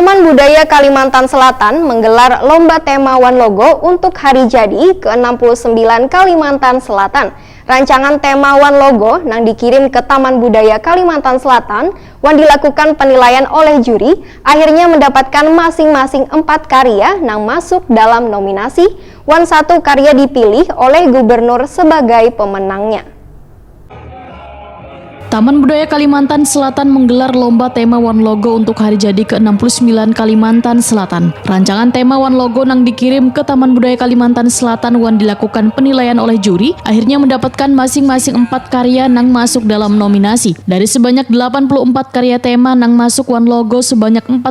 Taman Budaya Kalimantan Selatan menggelar lomba tema One Logo untuk Hari Jadi ke-69 Kalimantan Selatan. Rancangan tema One Logo yang dikirim ke Taman Budaya Kalimantan Selatan yang dilakukan penilaian oleh juri, akhirnya mendapatkan masing-masing 4 karya yang masuk dalam nominasi. One 1 karya dipilih oleh gubernur sebagai pemenangnya. Taman Budaya Kalimantan Selatan menggelar lomba tema One Logo untuk Hari Jadi ke-69 Kalimantan Selatan. Rancangan tema One Logo yang dikirim ke Taman Budaya Kalimantan Selatan yang dilakukan penilaian oleh juri, akhirnya mendapatkan masing-masing 4 karya yang masuk dalam nominasi. Dari sebanyak 84 karya tema yang masuk One Logo sebanyak 45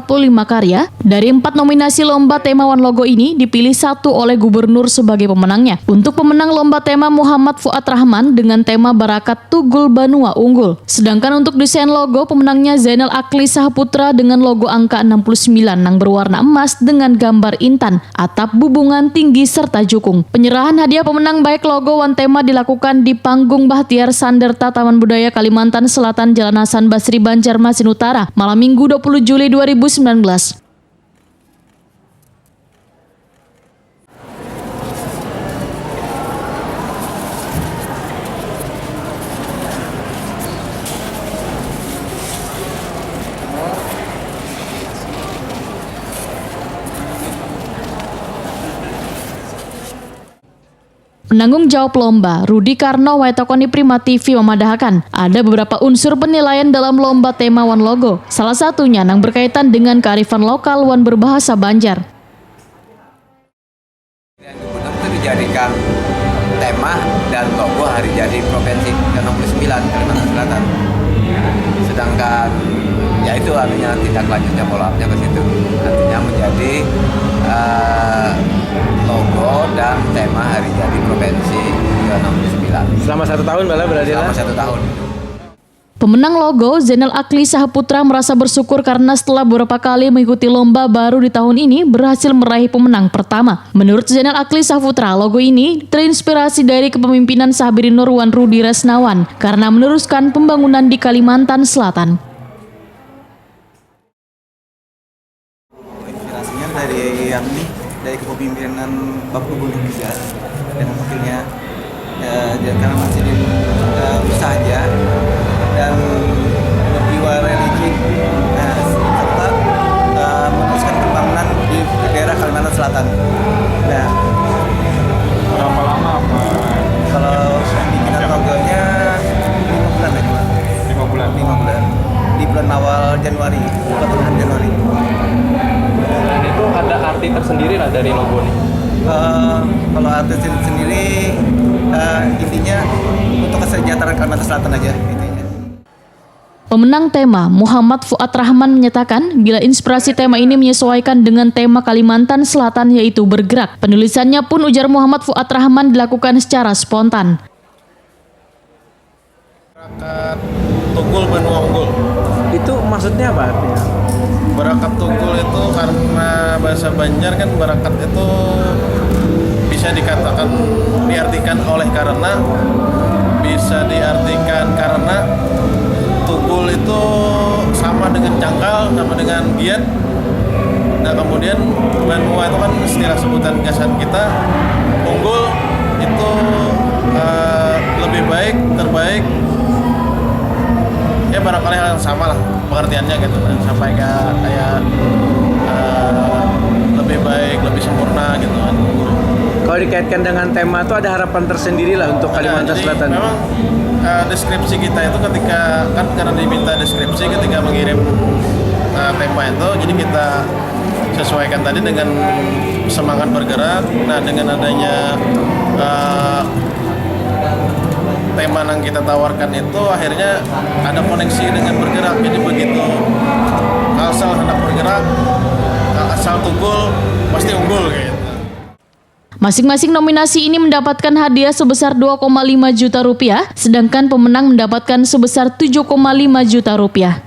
karya, dari 4 nominasi lomba tema One Logo ini dipilih 1 oleh gubernur sebagai pemenangnya. Untuk pemenang lomba tema Muhammad Fuad Rahman dengan tema Barakat Tugul Banua Unggul. Sedangkan untuk desain logo, pemenangnya Zainal Akli Sahaputra dengan logo angka 69 yang berwarna emas dengan gambar intan, atap, bubungan tinggi serta jukung. Penyerahan hadiah pemenang baik logo One Tema dilakukan di panggung Bahtiar Sanderta Taman Budaya Kalimantan Selatan Jalan Hasan Basri Banjarmasin Utara malam Minggu 20 Juli 2019. Penanggung jawab lomba, Rudi Karno Waitokoni Prima TV memadahkan, ada beberapa unsur penilaian dalam lomba tema One Logo. Salah satunya yang berkaitan dengan kearifan lokal One berbahasa Banjar. Gubernur itu dijadikan tema dan logo Hari Jadi Provinsi ke-69 Kalimantan Selatan. Sedangkan ya itu artinya tindak lanjutnya follow-up-nya ke situ. Artinya menjadi logo dan tema Hari Jadi Provinsi ke-69. Selama 1 tahun malah berarti Selama 1 tahun. Pemenang logo, Zainal Akli Sahaputra merasa bersyukur karena setelah beberapa kali mengikuti lomba baru di tahun ini berhasil meraih pemenang pertama. Menurut Zainal Akli Sahaputra, logo ini terinspirasi dari kepemimpinan Sabirin Nurwan Rudi Resnawan karena meneruskan pembangunan di Kalimantan Selatan. Inspirasinya dari kepemimpinan Bapak Gubernur juga dan wakilnya, karena masih di usaha aja dan berjiwa religi, serta meneruskan pembangunan di daerah Kalimantan Selatan. Nah, berapa lama apa? kalau bikinan logonya 5 bulan lagi, Pak. 5 bulan. 5 bulan di bulan awal Januari, pertengahan Januari. Dan itu ada arti tersendiri lah dari logo ini. Kalau artis sendiri intinya untuk kesejahteraan Kalimantan Selatan aja intinya. Pemenang tema, Muhammad Fuad Rahman menyatakan bila inspirasi tema ini menyesuaikan dengan tema Kalimantan Selatan yaitu bergerak. Penulisannya pun ujar Muhammad Fuad Rahman dilakukan secara spontan. Barakat Tugul Banua Unggul. Itu maksudnya apa artinya? Barakat Tugul itu karena bahasa Banjar kan barakat itu bisa dikatakan diartikan oleh karena, bisa diartikan karena. Tugul itu sama dengan cangkal, sama dengan giat. Nah kemudian Banua itu kan istilah sebutan kesan kita. Unggul itu lebih baik, terbaik. Ya barangkali hal yang sama lah pengertiannya gitu. Sampai kayak lebih baik, lebih sempurna gitu kan. Kalau dikaitkan dengan tema itu ada harapan tersendiri lah untuk Kalimantan Selatan. Memang deskripsi kita itu ketika kan karena diminta deskripsi ketika mengirim tema itu, jadi kita sesuaikan tadi dengan semangat bergerak. Nah dengan adanya tema yang kita tawarkan itu akhirnya ada koneksi dengan bergerak. Jadi begitu asal hendak bergerak, asal tugul pasti unggul gitu. Masing-masing nominasi ini mendapatkan hadiah sebesar 2,5 juta rupiah, sedangkan pemenang mendapatkan sebesar 7,5 juta rupiah.